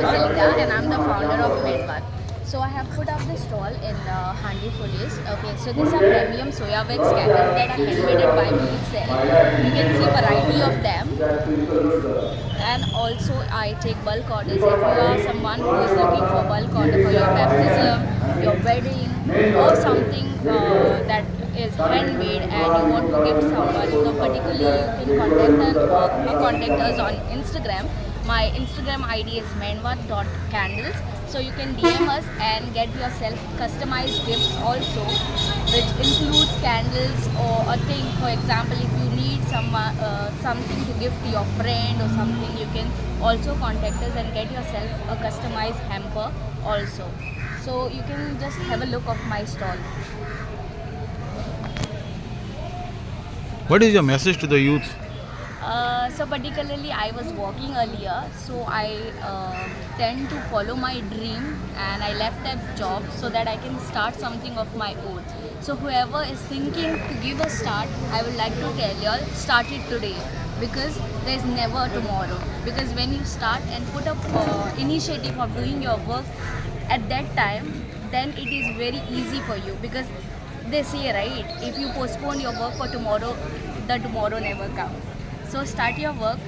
is Alida and I'm the founder of Medbar. So I have put up the stall in Handi Folies. Okay, so these are premium soya wax candles that are handmade by me itself. You can see variety of them. And also I take bulk orders. If you are someone who is looking for bulk order for your baptism, your wedding, or something that is handmade and you want to gift someone, so particularly you can contact us on Instagram. My Instagram ID is menvat.candles. So you can DM us and get yourself customized gifts also, which includes candles or a thing. For example, if you need something to give to your friend or something, you can also contact us and get yourself a customized hamper also. So you can just have a look of my stall. What is your message to the youth? So particularly I was working earlier, so I tend to follow my dream and I left that job so that I can start something of my own. So whoever is thinking to give a start, I would like to tell you all, start it today, because there is never tomorrow. Because when you start and put up initiative of doing your work at that time, then it is very easy for you, because they say, right, if you postpone your work for tomorrow, the tomorrow never comes. So start your work